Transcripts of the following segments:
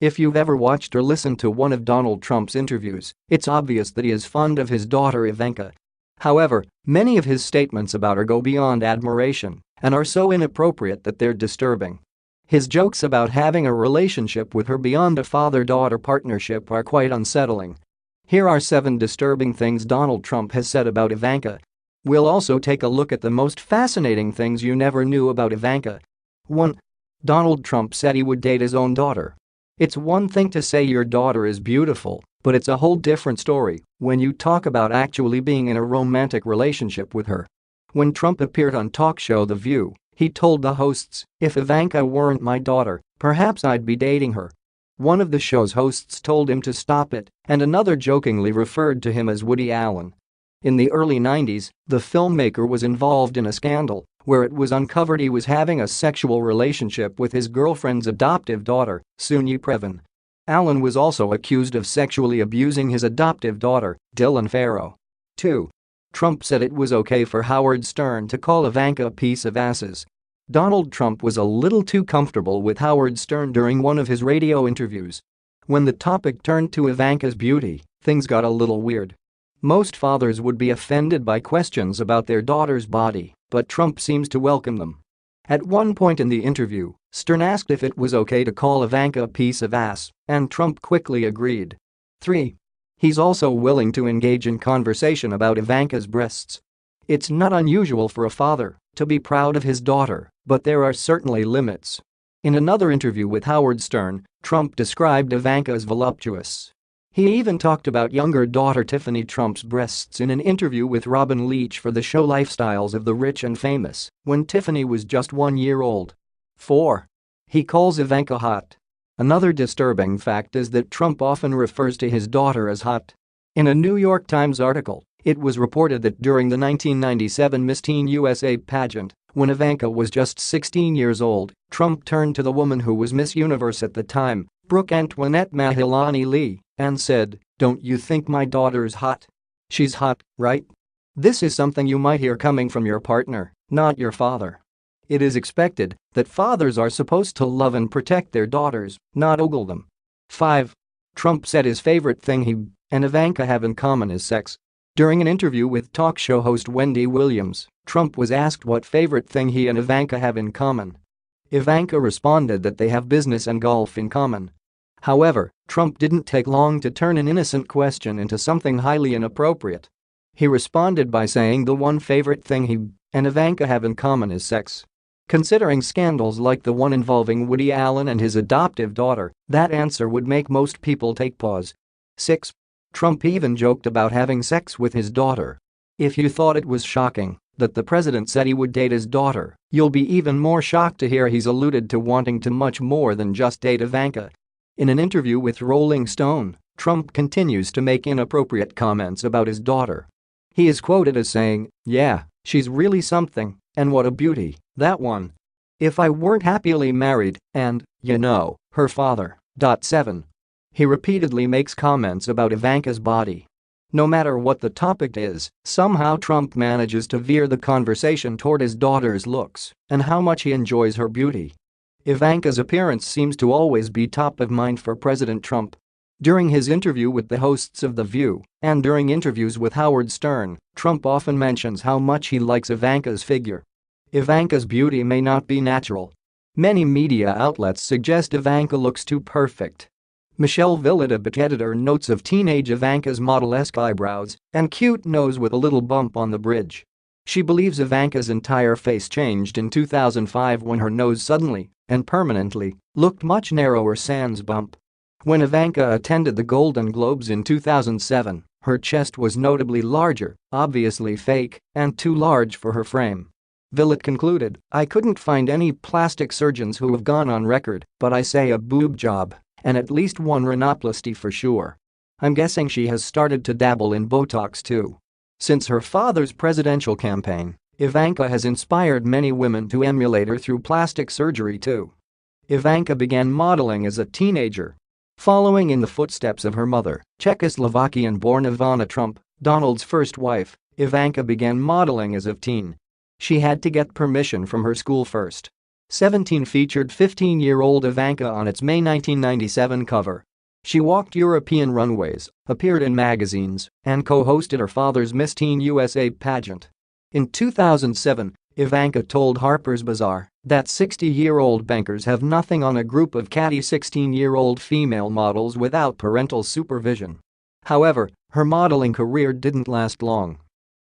If you've ever watched or listened to one of Donald Trump's interviews, it's obvious that he is fond of his daughter Ivanka. However, many of his statements about her go beyond admiration and are so inappropriate that they're disturbing. His jokes about having a relationship with her beyond a father-daughter partnership are quite unsettling. Here are 7 disturbing things Donald Trump has said about Ivanka. We'll also take a look at the most fascinating things you never knew about Ivanka. 1. Donald Trump said he would date his own daughter. It's one thing to say your daughter is beautiful, but it's a whole different story when you talk about actually being in a romantic relationship with her. When Trump appeared on talk show The View, he told the hosts, "If Ivanka weren't my daughter, perhaps I'd be dating her." One of the show's hosts told him to stop it, and another jokingly referred to him as Woody Allen. In the early 90s, the filmmaker was involved in a scandal where it was uncovered he was having a sexual relationship with his girlfriend's adoptive daughter, Soon-Yi Previn. Allen was also accused of sexually abusing his adoptive daughter, Dylan Farrow. 2. Trump said it was okay for Howard Stern to call Ivanka a piece of asses. Donald Trump was a little too comfortable with Howard Stern during one of his radio interviews. When the topic turned to Ivanka's beauty, things got a little weird. Most fathers would be offended by questions about their daughter's body, but Trump seems to welcome them. At one point in the interview, Stern asked if it was okay to call Ivanka a piece of ass, and Trump quickly agreed. 3. He's also willing to engage in conversation about Ivanka's breasts. It's not unusual for a father to be proud of his daughter, but there are certainly limits. In another interview with Howard Stern, Trump described Ivanka as voluptuous. He even talked about younger daughter Tiffany Trump's breasts in an interview with Robin Leach for the show Lifestyles of the Rich and Famous, when Tiffany was just 1 year old. 4. He calls Ivanka hot. Another disturbing fact is that Trump often refers to his daughter as hot. In a New York Times article, it was reported that during the 1997 Miss Teen USA pageant, when Ivanka was just 16 years old, Trump turned to the woman who was Miss Universe at the time, Brooke Antoinette Mahilani Lee, and said, "Don't you think my daughter's hot? She's hot, right?" This is something you might hear coming from your partner, not your father. It is expected that fathers are supposed to love and protect their daughters, not ogle them. 5. Trump said his favorite thing he and Ivanka have in common is sex. During an interview with talk show host Wendy Williams, Trump was asked what favorite thing he and Ivanka have in common. Ivanka responded that they have business and golf in common. However, Trump didn't take long to turn an innocent question into something highly inappropriate. He responded by saying the one favorite thing he and Ivanka have in common is sex. Considering scandals like the one involving Woody Allen and his adoptive daughter, that answer would make most people take pause. 6. Trump even joked about having sex with his daughter. If you thought it was shocking that the president said he would date his daughter, you'll be even more shocked to hear he's alluded to wanting to much more than just date Ivanka. In an interview with Rolling Stone, Trump continues to make inappropriate comments about his daughter. He is quoted as saying, "Yeah, she's really something, and what a beauty, that one. If I weren't happily married, and, her father." 7. He repeatedly makes comments about Ivanka's body. No matter what the topic is, somehow Trump manages to veer the conversation toward his daughter's looks and how much he enjoys her beauty. Ivanka's appearance seems to always be top of mind for President Trump. During his interview with the hosts of The View and during interviews with Howard Stern, Trump often mentions how much he likes Ivanka's figure. Ivanka's beauty may not be natural. Many media outlets suggest Ivanka looks too perfect. Michelle Villada, editor, notes of teenage Ivanka's model-esque eyebrows and cute nose with a little bump on the bridge. She believes Ivanka's entire face changed in 2005 when her nose suddenly and permanently looked much narrower sans bump. When Ivanka attended the Golden Globes in 2007, her chest was notably larger, obviously fake, and too large for her frame. Villett concluded, "I couldn't find any plastic surgeons who have gone on record, but I say a boob job, and at least one rhinoplasty for sure. I'm guessing she has started to dabble in Botox too." Since her father's presidential campaign, Ivanka has inspired many women to emulate her through plastic surgery too. Ivanka began modeling as a teenager. Following in the footsteps of her mother, Czechoslovakian-born Ivana Trump, Donald's first wife, Ivanka began modeling as a teen. She had to get permission from her school first. 17 featured 15-year-old Ivanka on its May 1997 cover. She walked European runways, appeared in magazines, and co-hosted her father's Miss Teen USA pageant. In 2007, Ivanka told Harper's Bazaar that 60-year-old bankers have nothing on a group of catty 16-year-old female models without parental supervision. However, her modeling career didn't last long.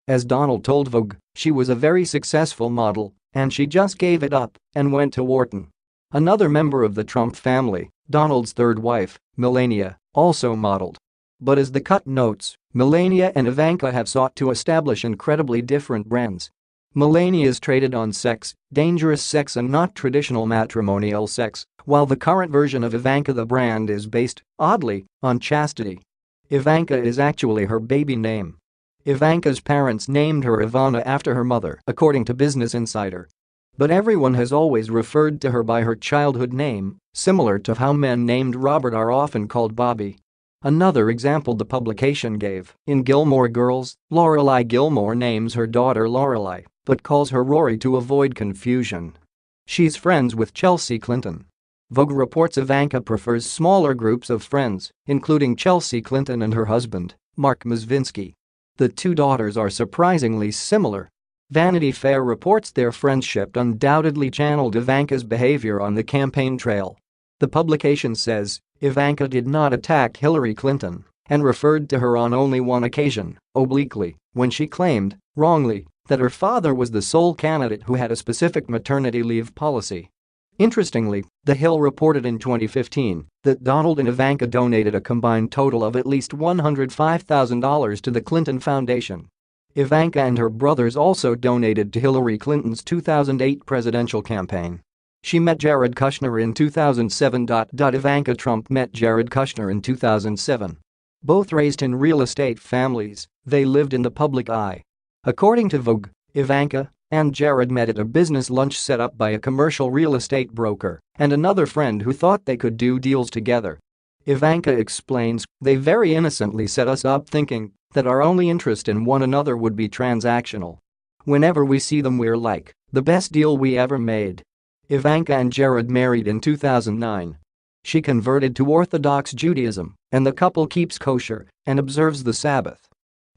As Donald told Vogue, she was a very successful model, and she just gave it up and went to Wharton. Another member of the Trump family, Donald's third wife, Melania, also modeled. But as the cut notes, Melania and Ivanka have sought to establish incredibly different brands. Melania is traded on sex, dangerous sex and not traditional matrimonial sex, while the current version of Ivanka the brand is based, oddly, on chastity. Ivanka is actually her baby name. Ivanka's parents named her Ivana after her mother, according to Business Insider. But everyone has always referred to her by her childhood name, similar to how men named Robert are often called Bobby. Another example the publication gave: in Gilmore Girls, Lorelai Gilmore names her daughter Lorelai, but calls her Rory to avoid confusion. She's friends with Chelsea Clinton. Vogue reports Ivanka prefers smaller groups of friends, including Chelsea Clinton and her husband, Mark Mizvinsky. The two daughters are surprisingly similar. Vanity Fair reports their friendship undoubtedly channeled Ivanka's behavior on the campaign trail. The publication says Ivanka did not attack Hillary Clinton and referred to her on only one occasion, obliquely, when she claimed, wrongly, that her father was the sole candidate who had a specific maternity leave policy. Interestingly, The Hill reported in 2015 that Donald and Ivanka donated a combined total of at least $105,000 to the Clinton Foundation. Ivanka and her brothers also donated to Hillary Clinton's 2008 presidential campaign. She met Jared Kushner in 2007. Ivanka Trump met Jared Kushner in 2007. Both raised in real estate families, they lived in the public eye. According to Vogue, Ivanka and Jared met at a business lunch set up by a commercial real estate broker and another friend who thought they could do deals together. Ivanka explains, "They very innocently set us up thinking that our only interest in one another would be transactional. Whenever we see them we're like, the best deal we ever made." Ivanka and Jared married in 2009. She converted to Orthodox Judaism, and the couple keeps kosher and observes the Sabbath.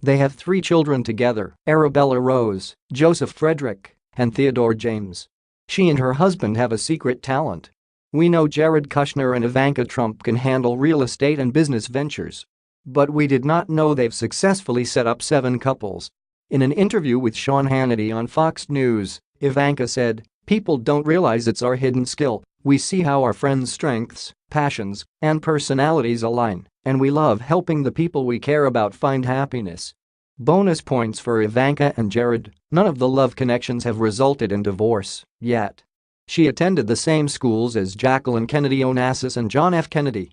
They have 3 children together: Arabella Rose, Joseph Frederick, and Theodore James. She and her husband have a secret talent. "We know Jared Kushner and Ivanka Trump can handle real estate and business ventures. But we did not know they've successfully set up 7 couples." In an interview with Sean Hannity on Fox News, Ivanka said, "People don't realize it's our hidden skill. We see how our friends' strengths, passions, and personalities align, and we love helping the people we care about find happiness." Bonus points for Ivanka and Jared: none of the love connections have resulted in divorce yet. She attended the same schools as Jacqueline Kennedy Onassis and John F. Kennedy.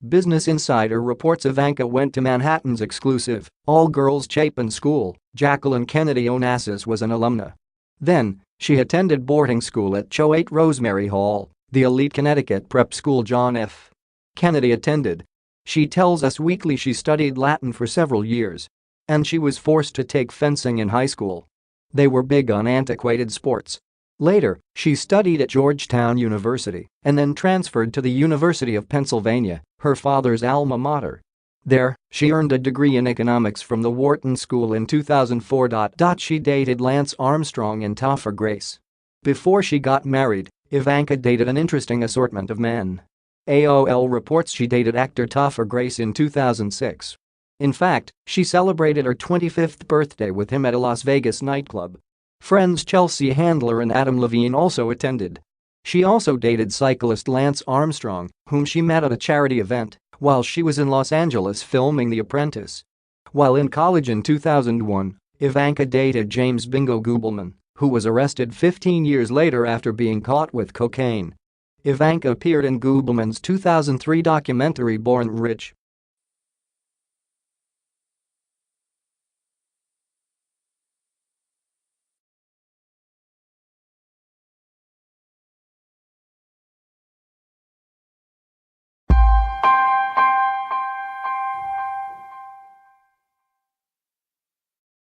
Business Insider reports Ivanka went to Manhattan's exclusive, all-girls Chapin School. Jacqueline Kennedy Onassis was an alumna. Then, she attended boarding school at Choate Rosemary Hall, the elite Connecticut prep school John F. Kennedy attended. She tells Us Weekly she studied Latin for several years. And she was forced to take fencing in high school. They were big on antiquated sports. Later, she studied at Georgetown University and then transferred to the University of Pennsylvania, her father's alma mater. There, she earned a degree in economics from the Wharton School in 2004. She dated Lance Armstrong and Topher Grace. Before she got married, Ivanka dated an interesting assortment of men. AOL reports she dated actor Topher Grace in 2006. In fact, she celebrated her 25th birthday with him at a Las Vegas nightclub. Friends Chelsea Handler and Adam Levine also attended. She also dated cyclist Lance Armstrong, whom she met at a charity event while she was in Los Angeles filming The Apprentice. While in college in 2001, Ivanka dated James Bingo Goobleman, who was arrested 15 years later after being caught with cocaine. Ivanka appeared in Goobleman's 2003 documentary Born Rich.